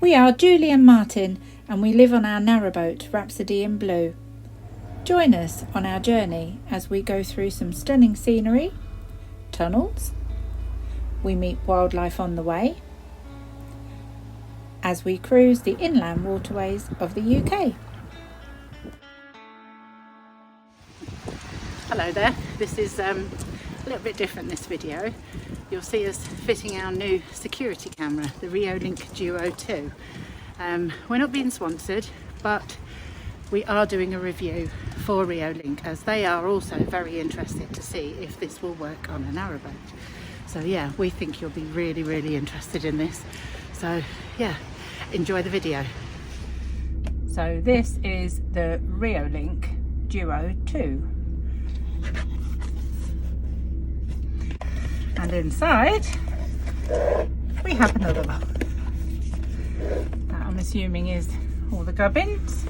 We are Julie and Martin, and we live on our narrowboat, Rhapsody in blue. Join us on our journey as we go through some stunning scenery, tunnels, we meet wildlife on the way, as we cruise the inland waterways of the UK. Hello there, this is a little bit different this video. You'll see us fitting our new security camera, the Reolink Duo 2. We're not being sponsored, but we are doing a review for Reolink, as they are also very interested to see if this will work on a narrowboat. So yeah, we think you'll be really interested in this. So yeah, enjoy the video. So this is the Reolink Duo 2. And inside we have another one. That I'm assuming is all the gubbins.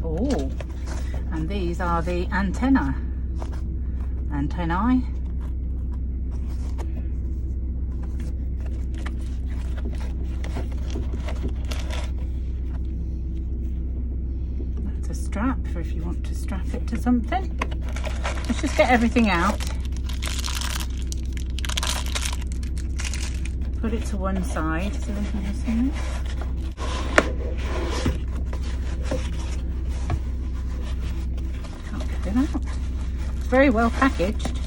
Oh, and these are the antennae. That's a strap for if you want to strap it to something. Let's just get everything out. Put it to one side so they can see it. Can't get it out. It's very well packaged.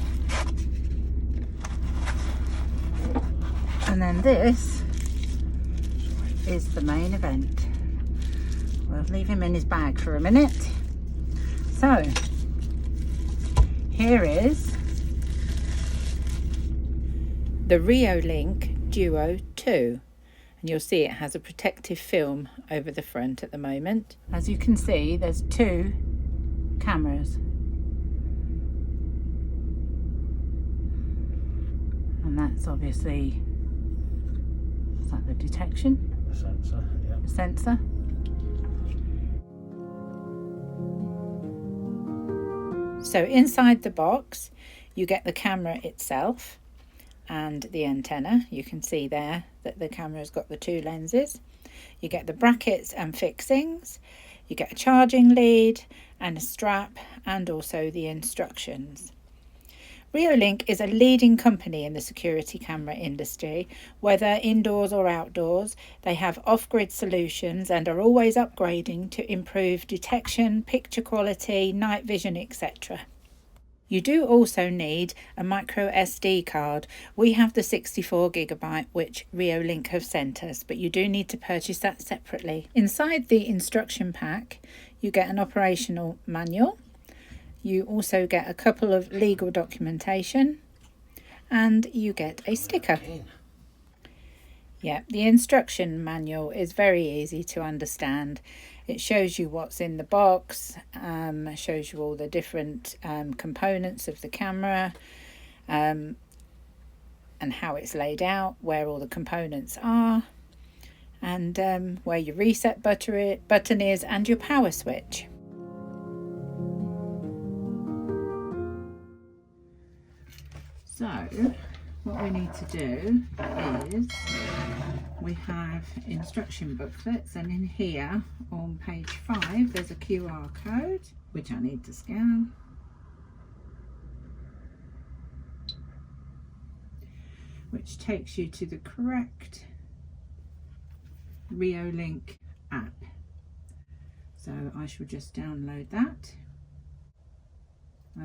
And then this is the main event. We'll leave him in his bag for a minute. So, here is the Reolink Duo 2, and you'll see it has a protective film over the front at the moment. As you can see, there's two cameras, and that's obviously, is that the detection? The sensor, yeah. The sensor. So inside the box you get the camera itself and the antenna. You can see there that the camera's got the two lenses. You get the brackets and fixings, you get a charging lead and a strap, and also the instructions. Reolink is a leading company in the security camera industry, whether indoors or outdoors. They have off-grid solutions and are always upgrading to improve detection, picture quality, night vision, etc. You do also need a micro SD card. We have the 64GB which Reolink have sent us, but you do need to purchase that separately. Inside the instruction pack you get an operational manual. You also get a couple of legal documentation and you get a sticker. Yeah, the instruction manual is very easy to understand. It shows you what's in the box, shows you all the different components of the camera, and how it's laid out, where all the components are, and where your reset button is and your power switch. So what we need to do is, we have instruction booklets, and in here on page 5 there's a QR code which I need to scan. Which takes you to the correct Reolink app. So I shall just download that.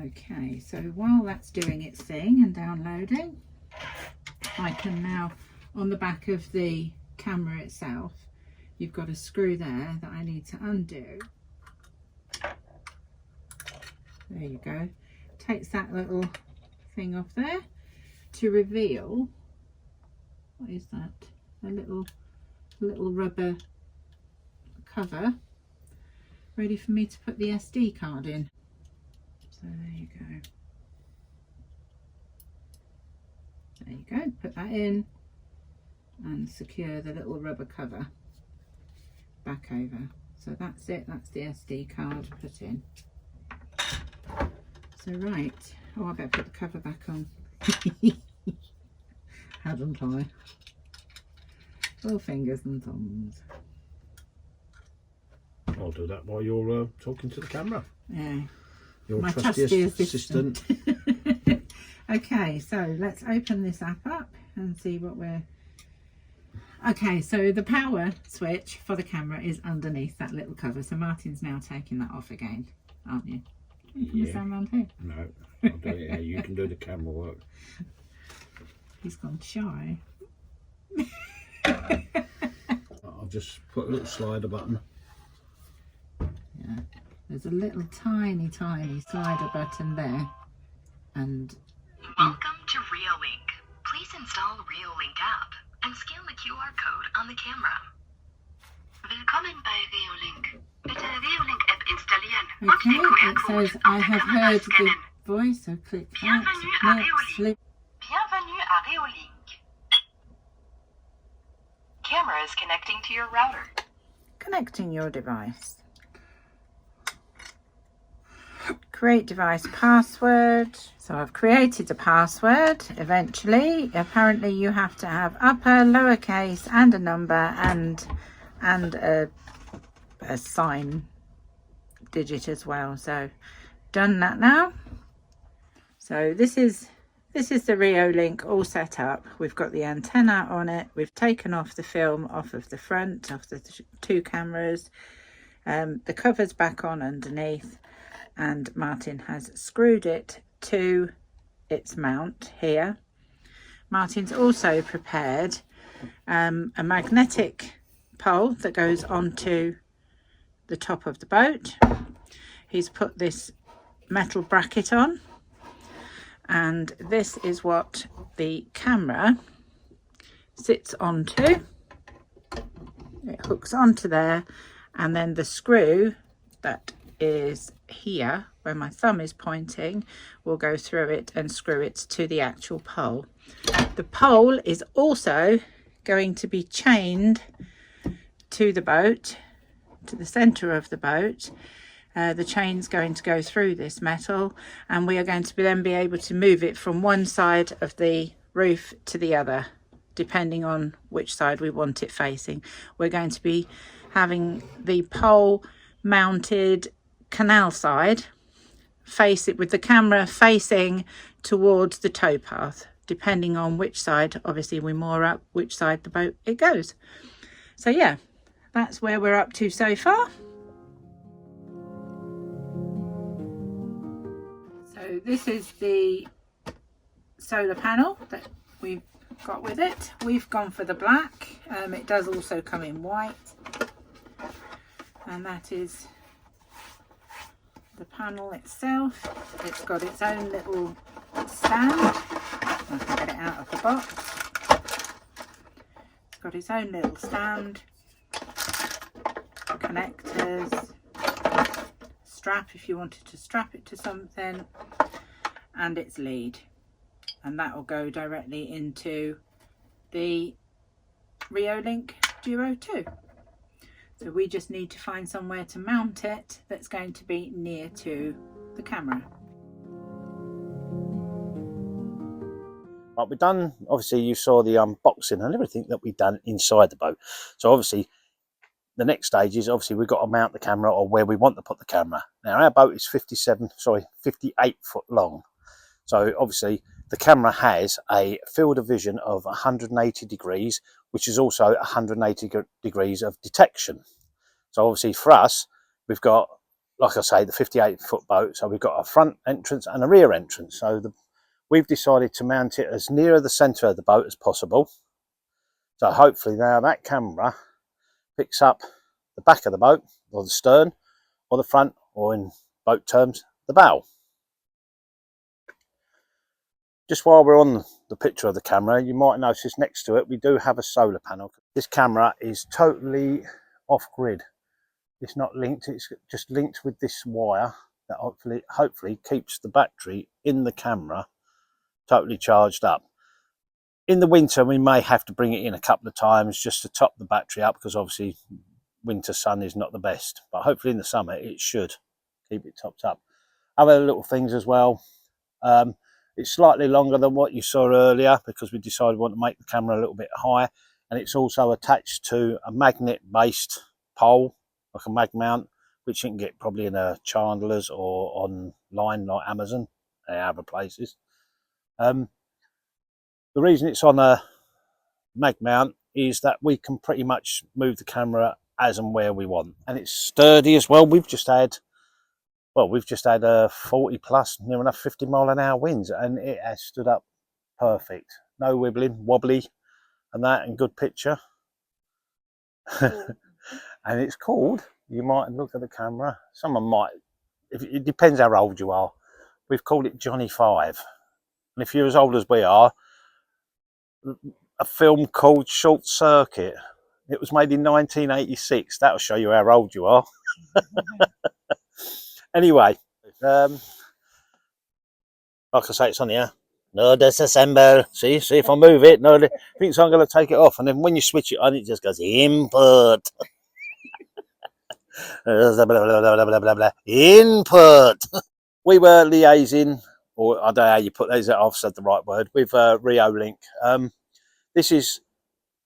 Okay, so while that's doing its thing and downloading, I can now, on the back of the camera itself, you've got a screw there that I need to undo. There you go. Takes that little thing off there to reveal, what is that? A little rubber cover ready for me to put the SD card in. So there you go. There you go, put that in and secure the little rubber cover back over. So that's it, that's the SD card put in. So right, oh, I better put the cover back on. Hadn't I? All fingers and thumbs. I'll do that while you're talking to the camera. Yeah. Your My trusty assistant. Okay, so let's open this app up and see what we're... Okay, so the power switch for the camera is underneath that little cover. So Martin's now taking that off again, aren't you? Can you stand around here? No, I'll do it here. You can do the camera work. He's gone shy. I'll just put a little slider button. Yeah, there's a little tiny slider button there. And welcome to Reolink. Please install Reolink App and scan the QR code on the camera. Willkommen bei Reolink. Bitte Reolink App installieren und den QR-Code it says I have heard the voice, so click that. Bienvenue à Reolink. Camera is connecting to your router. Connecting your device. Create device password. So I've created a password eventually. Apparently you have to have upper, lowercase and a number and a sign digit as well. So done that now. So this is the Reolink all set up. We've got the antenna on it. We've taken off the film off of the front, off the two cameras. The cover's back on underneath, and Martin has screwed it to its mount here. Martin's also prepared a magnetic pole that goes onto the top of the boat. He's put this metal bracket on, and this is what the camera sits onto. It hooks onto there, and then the screw that is here where my thumb is pointing will go through it and screw it to the actual pole. The pole is also going to be chained to the boat, to the center of the boat. The chain's going to go through this metal, and we are going to then be able to move it from one side of the roof to the other, depending on which side we want it facing. We're going to be having the pole mounted canal side, face it with the camera facing towards the towpath, depending on which side, obviously we moor up, which side the boat it goes. So yeah, that's where we're up to so far. So this is the solar panel that we've got with it. We've gone for the black. It does also come in white, and that is the panel itself. It's got its own little stand. I can get it out of the box. It's got its own little stand, connectors, strap if you wanted to strap it to something, and its lead, and that will go directly into the Reolink Duo 2. So we just need to find somewhere to mount it that's going to be near to the camera. Right, we've done, obviously you saw the unboxing and everything that we've done inside the boat. So obviously the next stage is obviously we've got to mount the camera or where we want to put the camera. Now our boat is 58 foot long. So obviously the camera has a field of vision of 180 degrees, which is also 180 degrees of detection. So obviously for us, we've got, like I say, the 58 foot boat. So we've got a front entrance and a rear entrance. So we've decided to mount it as near the center of the boat as possible. So hopefully now that camera picks up the back of the boat, or the stern, or the front, or in boat terms, the bow. Just while we're on the picture of the camera, you might notice next to it we do have a solar panel. This camera is totally off-grid. It's not linked, it's just linked with this wire that hopefully keeps the battery in the camera totally charged up. In the winter we may have to bring it in a couple of times just to top the battery up, because obviously winter sun is not the best, but hopefully in the summer it should keep it topped up. Other little things as well, it's slightly longer than what you saw earlier because we decided we want to make the camera a little bit higher. and it's also attached to a magnet-based pole, like a mag mount, which you can get probably in a Chandler's or online like Amazon and other places. The reason it's on a mag mount is that we can pretty much move the camera as and where we want, and it's sturdy as well. We've just had a 40 plus, near enough 50-mile-an-hour winds, and it has stood up perfect. No wibbling, wobbly, and that, and good picture. And it's called, you might look at the camera, someone might, it depends how old you are. We've called it Johnny 5. And if you're as old as we are, a film called Short Circuit. It was made in 1986. That'll show you how old you are. Anyway, like I say, it's on here. No disassemble. See if I move it. No, it thinks I'm going to take it off, and then when you switch it on, it just goes input. Blah, blah, blah, blah, blah. Input. We were liaising, or I don't know how you put those. I've said the right word, with Reolink. This is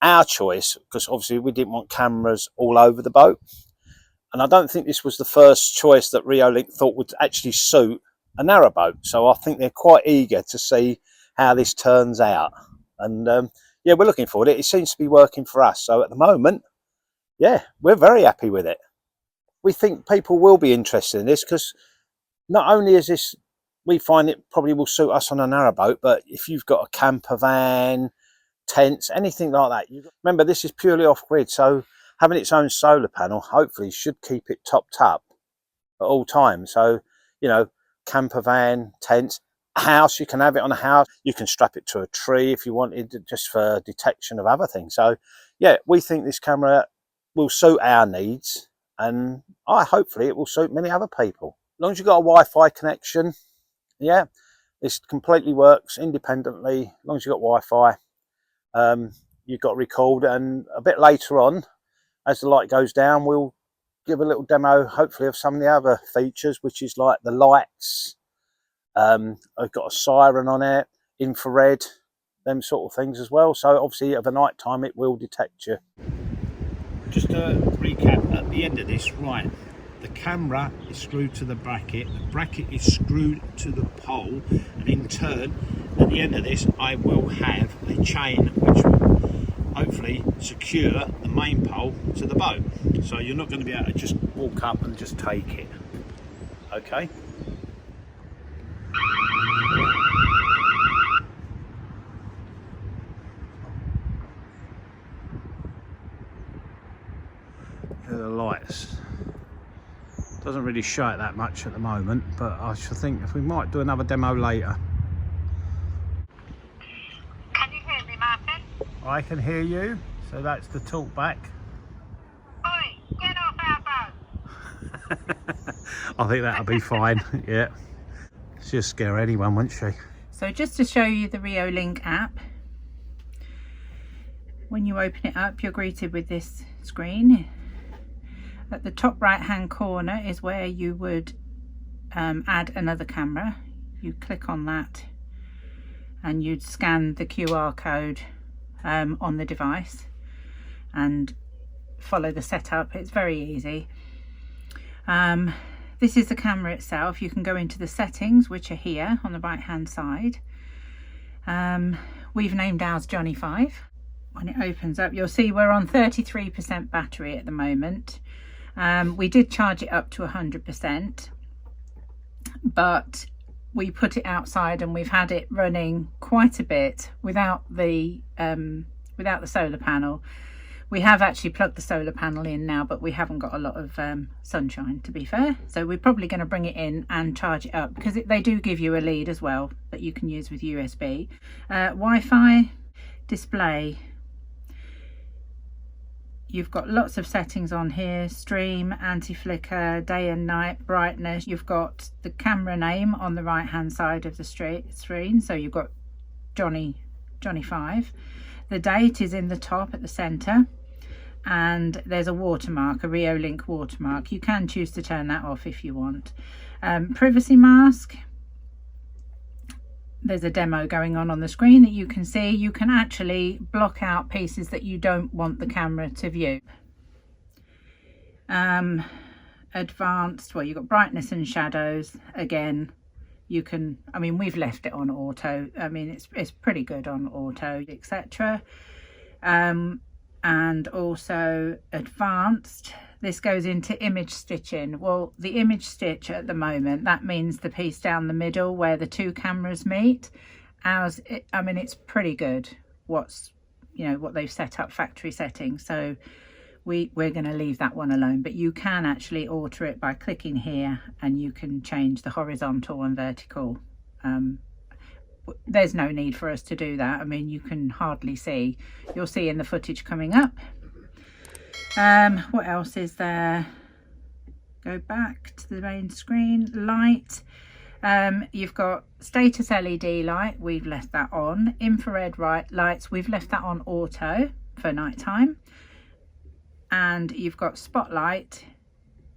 our choice because obviously we didn't want cameras all over the boat, and I don't think this was the first choice that Reolink thought would actually suit a narrowboat. So I think they're quite eager to see how this turns out, and yeah, we're looking forward to it. It seems to be working for us. So at the moment, yeah, we're very happy with it. We think people will be interested in this because not only is this, we find it probably will suit us on a narrowboat, but if you've got a camper van, tents, anything like that, remember this is purely off grid, so having its own solar panel hopefully should keep it topped up at all times. So, you know, camper van, tents, house, you can have it on a house, you can strap it to a tree if you wanted, just for detection of other things. So yeah, we think this camera will suit our needs, and hopefully it will suit many other people. As long as you've got a Wi-Fi connection, yeah, this completely works independently. As long as you've got Wi-Fi, you've got record, and a bit later on, as the light goes down, we'll give a little demo, hopefully, of some of the other features, which is like the lights. I've got a siren on it, infrared, them sort of things as well. So obviously, at the night time, it will detect you. Just to recap at the end of this, right, the camera is screwed to the bracket is screwed to the pole, and in turn, at the end of this, I will have a chain which will hopefully secure the main pole to the boat. So you're not going to be able to just walk up and just take it. Okay. The lights doesn't really show it that much at the moment, but I should think if we might do another demo later. Can you hear me, Martin? I can hear you, so that's the talk back. Oi, get off our boat. I think that'll be fine. Yeah, she'll scare anyone, won't she? So just to show you the Reolink app, when you open it up, you're greeted with this screen. At the top right hand corner is where you would add another camera. You click on that and you'd scan the QR code on the device and follow the setup. It's very easy. This is the camera itself. You can go into the settings, which are here on the right hand side. We've named ours Johnny 5. When it opens up, you'll see we're on 33% battery at the moment. We did charge it up to 100%, but we put it outside and we've had it running quite a bit without the solar panel. We have actually plugged the solar panel in now, but we haven't got a lot of sunshine, to be fair. So we're probably going to bring it in and charge it up, because they do give you a lead as well that you can use with USB. Wi-Fi, display. You've got lots of settings on here: stream, anti-flicker, day and night, brightness. You've got the camera name on the right hand side of the screen, so you've got Johnny 5. The date is in the top at the center, and there's a watermark, a Reolink watermark. You can choose to turn that off if you want. Privacy mask, there's a demo going on the screen that you can see. You can actually block out pieces that you don't want the camera to view. Advanced, well, you've got brightness and shadows. Again, you can, I mean, we've left it on auto. I mean, it's pretty good on auto, etc. And also advanced, this goes into image stitching. Well, the image stitch at the moment, that means the piece down the middle where the two cameras meet. Ours, I mean, it's pretty good what they've set up factory settings. So we're going to leave that one alone, but you can actually alter it by clicking here, and you can change the horizontal and vertical. There's no need for us to do that. I mean, you can hardly see. You'll see in the footage coming up. What else is there? Go back to the main screen. Light. You've got status LED light. We've left that on. Infrared lights. We've left that on auto for nighttime. And you've got spotlight.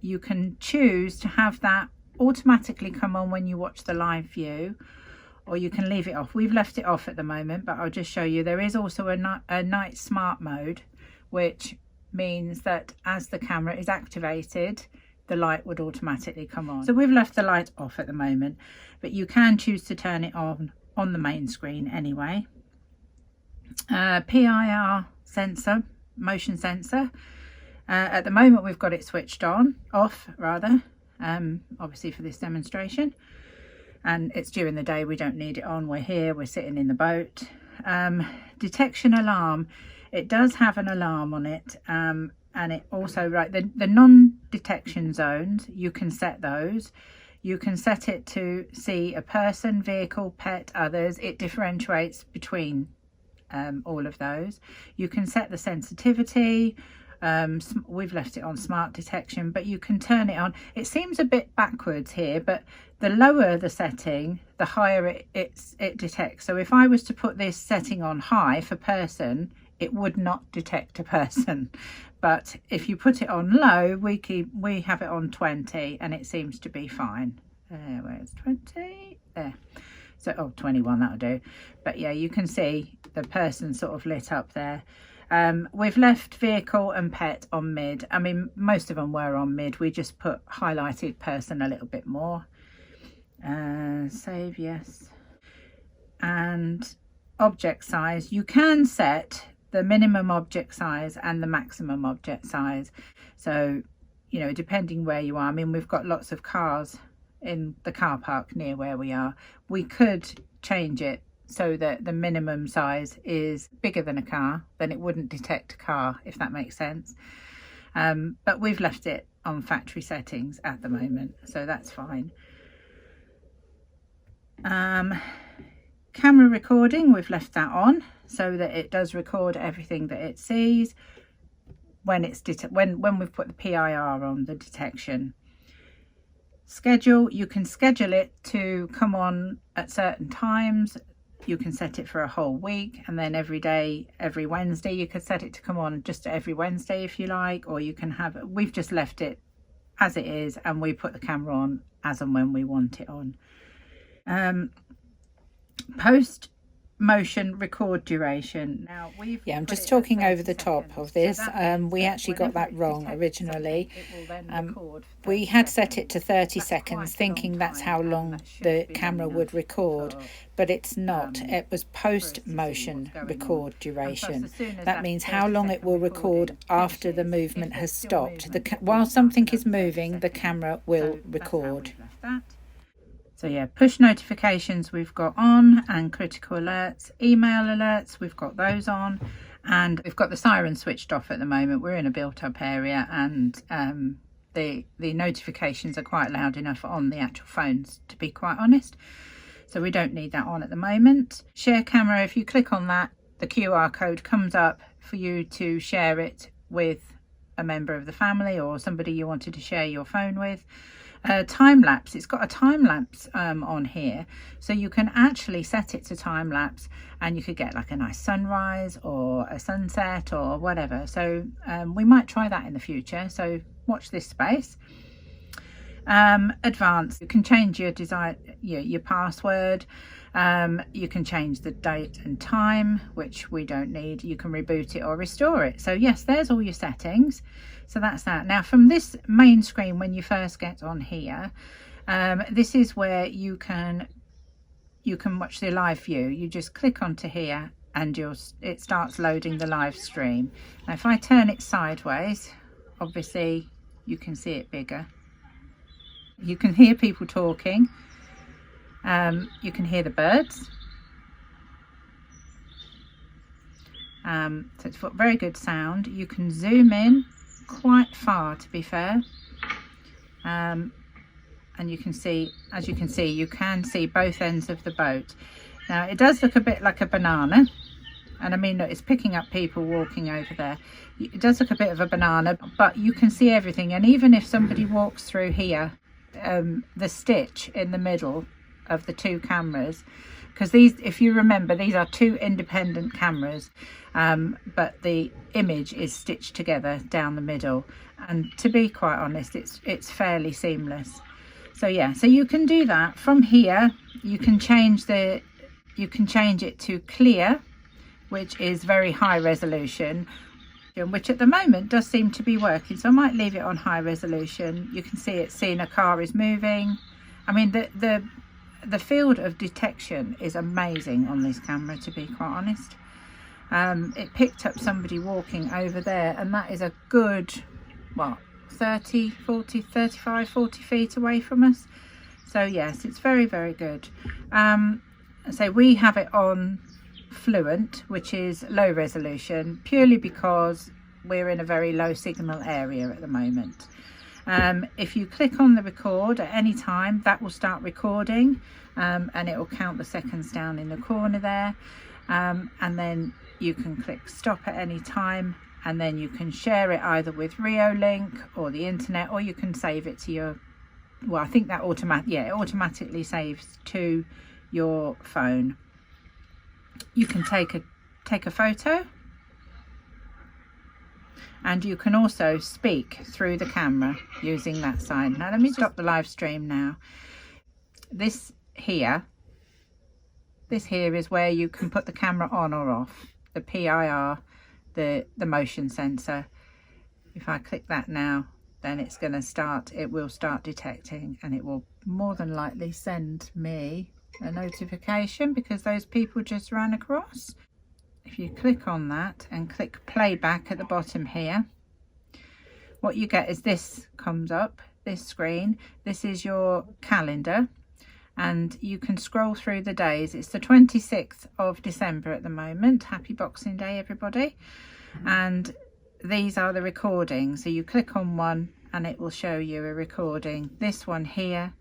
You can choose to have that automatically come on when you watch the live view, or you can leave it off. We've left it off at the moment, but I'll just show you. There is also a night smart mode, which means that as the camera is activated, the light would automatically come on. So we've left the light off at the moment, but you can choose to turn it on the main screen anyway. PIR sensor, motion sensor. At the moment we've got it switched off rather, obviously for this demonstration, and it's during the day. We don't need it on. We're here, we're sitting in the boat. Detection alarm, it does have an alarm on it, and it also, right, the non-detection zones, you can set those. You can set it to see a person, vehicle, pet, others. It differentiates between all of those. You can set the sensitivity. We've left it on smart detection, but you can turn it on. It seems a bit backwards here, but the lower the setting, the higher it detects. So if I was to put this setting on high for person, it would not detect a person. But if you put it on low, we have it on 20, and it seems to be fine. Where's 20? There. So, oh, 21, that'll do. But yeah, you can see the person sort of lit up there. We've left vehicle and pet on mid. I mean, most of them were on mid. We just highlighted person a little bit more. Save, yes. And object size, you can set the minimum object size and the maximum object size. So, you know, depending where you are. I mean, we've got lots of cars in the car park near where we are. We could change it so that the minimum size is bigger than a car, then it wouldn't detect a car, if that makes sense. But we've left it on factory settings at the moment, so that's fine. Camera recording, we've left that on so that it does record everything that it sees when it's when we've put the PIR on, the detection. Schedule, you can schedule it to come on at certain times. You can set it for a whole week, and then every day, every Wednesday, you could set it to come on just every Wednesday if you like, or you can have it. We've just left it as it is, and we put the camera on as and when we want it on. Post motion record duration. Now I'm just talking over the top of this. We actually got that wrong originally. We had set it to 30 seconds thinking that's how long the camera would record, but it's not. It was post motion record duration. That means how long it will record after the movement has stopped. While something is moving, the camera will record. So yeah, push notifications we've got on, and critical alerts, email alerts, we've got those on, and we've got the siren switched off at the moment. We're in a built-up area, and the notifications are quite loud enough on the actual phones, to be quite honest. So we don't need that on at the moment. Share camera, if you click on that, the QR code comes up for you to share it with a member of the family or somebody you wanted to share your phone with. Time lapse, it's got a time lapse on here, so you can actually set it to time lapse, and you could get like a nice sunrise or a sunset or whatever. So we might try that in the future, so watch this space. Advanced, you can change your your password. You can change the date and time, which we don't need. You can reboot it or restore it. So yes, there's all your settings. So that's that. Now from this main screen, when you first get on here, this is where you can watch the live view. You just click onto here and it starts loading the live stream. Now if I turn it sideways, obviously you can see it bigger. You can hear people talking. You can hear the birds. So it's got very good sound. You can zoom in quite far, to be fair. And you can see, as you can see both ends of the boat. Now it does look a bit like a banana, and I mean, look, it's picking up people walking over there. It does look a bit of a banana, but you can see everything. And even if somebody walks through here, the stitch in the middle of the two cameras, because these, if you remember, these are two independent cameras, but the image is stitched together down the middle, and to be quite honest, it's fairly seamless. So yeah, so you can do that from here. You can change it to clear, which is very high resolution, which at the moment does seem to be working. So I might leave it on high resolution. You can see it's seeing a car is moving. I mean, the field of detection is amazing on this camera, to be quite honest. It picked up somebody walking over there, and that is a good, what, 30, 40, 35, 40 feet away from us. So yes, it's very, very good. So we have it on fluent, which is low resolution, purely because we're in a very low signal area at the moment. If you click on the record at any time, that will start recording, and it will count the seconds down in the corner there, and then you can click stop at any time, and then you can share it either with Reolink or the internet, or you can save it to your, well, I think that it automatically saves to your phone. You can take a photo, and you can also speak through the camera using that sign. Now let me stop the live stream now. This here is where you can put the camera on or off, the PIR, the motion sensor. If I click that now, then it will start detecting, and it will more than likely send me a notification because those people just ran across. If you click on that and click playback at the bottom here, what you get is this comes up, this screen. This is your calendar, and you can scroll through the days. It's the 26th of December at the moment. Happy Boxing Day, everybody. And these are the recordings. So you click on one and it will show you a recording. This one here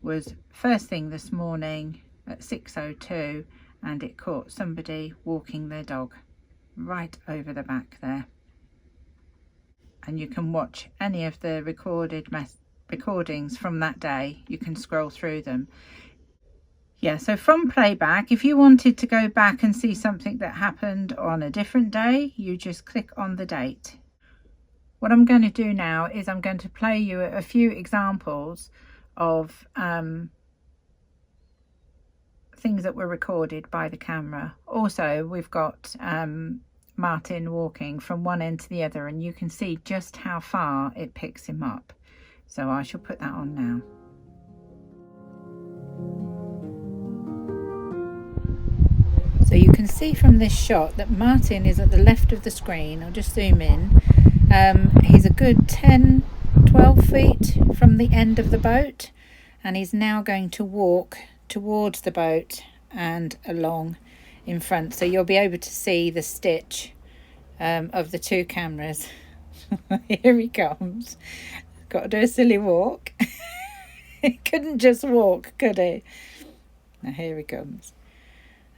was first thing this morning at 6:02, and it caught somebody walking their dog right over the back there. And you can watch any of the recordings from that day. You can scroll through them. Yeah, so from playback, if you wanted to go back and see something that happened on a different day, you just click on the date. What I'm going to do now is I'm going to play you a few examples of things that were recorded by the camera. Also, we've got Martin walking from one end to the other, and you can see just how far it picks him up. So I shall put that on now. So you can see from this shot that Martin is at the left of the screen. I'll just zoom in. He's a good 10-12 feet from the end of the boat, and he's now going to walk towards the boat and along in front, so you'll be able to see the stitch of the two cameras. Here he comes. Got to do a silly walk. He couldn't just walk, could he? Now here he comes,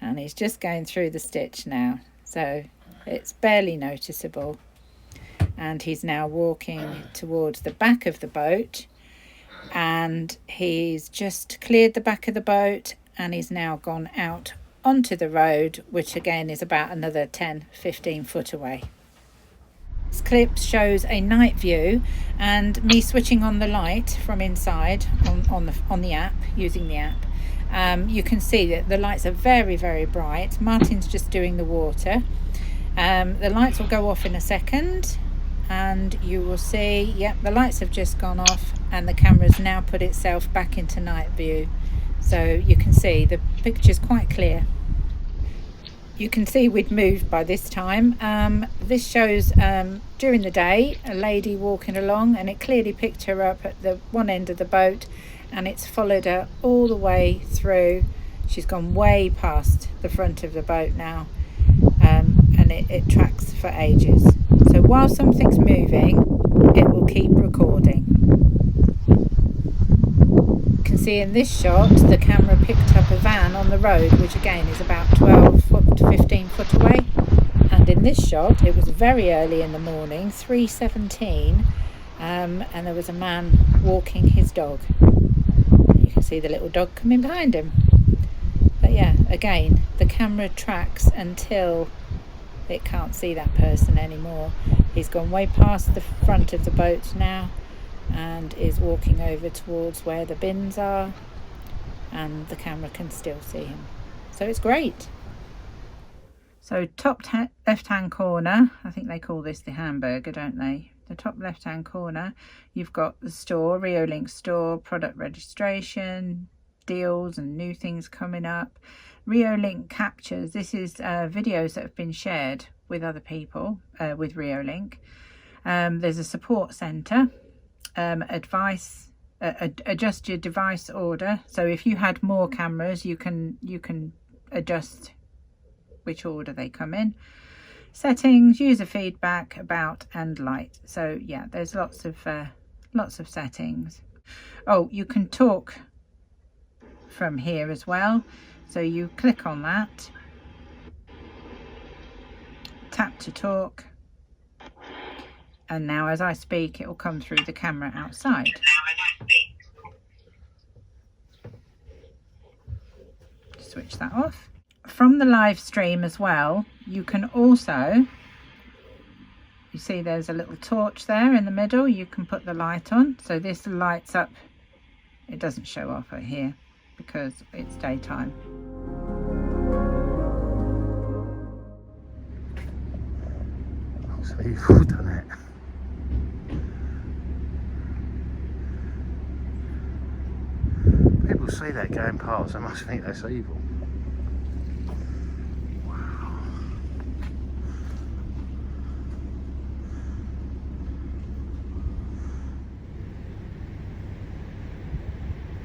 and he's just going through the stitch now, so it's barely noticeable. And he's now walking towards the back of the boat, and he's just cleared the back of the boat, and he's now gone out onto the road, which again is about another 10-15 foot away. This clip shows a night view, and me switching on the light from inside on the app, using the app. You can see that the lights are very, very bright. Martin's just doing the water. The lights will go off in a second, and you will see, yep, the lights have just gone off, and the camera's now put itself back into night view. So you can see the picture's quite clear. You can see we'd moved by this time. This shows during the day a lady walking along, and it clearly picked her up at the one end of the boat, and it's followed her all the way through. She's gone way past the front of the boat now, and it tracks for ages. So while something's moving, it will keep recording. You can see in this shot the camera picked up a van on the road, which again is about 12 foot to 15 foot away, and in this shot it was very early in the morning, 3:17, and there was a man walking his dog. You can see the little dog coming behind him. But yeah, again, the camera tracks until it can't see that person anymore. He's gone way past the front of the boat now and is walking over towards where the bins are, and the camera can still see him. So it's great. So top left hand corner, I think they call this the hamburger, don't they? The top left hand corner, you've got the store, Reolink store, product registration, deals and new things coming up. Reolink captures, this is videos that have been shared with other people with Reolink. There's a support centre, advice, adjust your device order. So if you had more cameras, you can adjust which order they come in. Settings, user feedback, about, and light. So yeah, there's lots of settings. Oh, you can talk from here as well. So you click on that, tap to talk, and now as I speak it will come through the camera outside. Switch that off. From the live stream as well, you can also, you see there's a little torch there in the middle, you can put the light on, so this lights up. It doesn't show off at here because it's daytime. So you've all done it. People see that going past, they must think that's evil. Wow.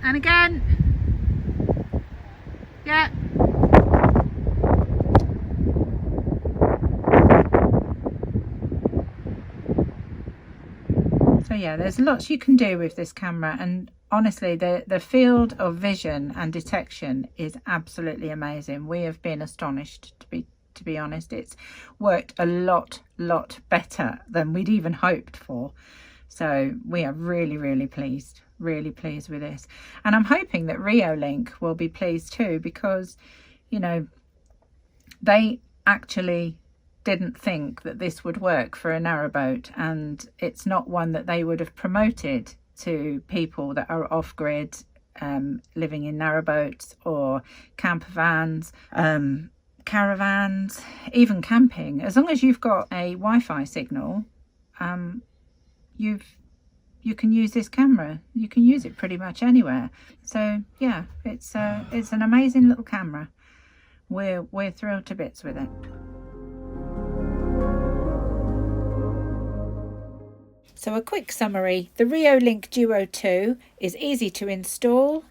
And again. Yeah. So yeah, there's lots you can do with this camera, and honestly the field of vision and detection is absolutely amazing. We have been astonished, to be honest. It's worked a lot better than we'd even hoped for. So we are really pleased with this, and I'm hoping that Reolink will be pleased too, because you know they actually didn't think that this would work for a narrowboat, and it's not one that they would have promoted to people that are off-grid, living in narrowboats or campervans, caravans, even camping. As long as you've got a Wi-Fi signal, you can use this camera. You can use it pretty much anywhere. So yeah, it's an amazing little camera. We're thrilled to bits with it. So a quick summary, the Reolink Duo 2 is easy to install.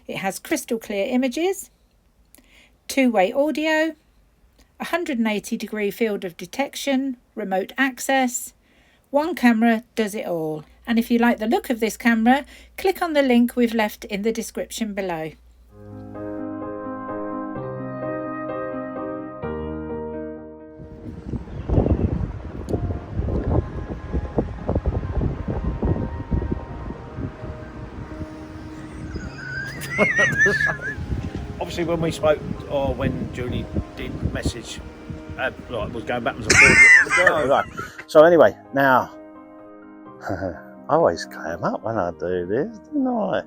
It has crystal clear images, two-way audio, 180-degree field of detection, remote access. One camera does it all. And if you like the look of this camera, click on the link we've left in the description below. Obviously when we spoke, or when Julie did message like, was going backwards and forwards. Right. So anyway, now I always clam up when I do this, don't I?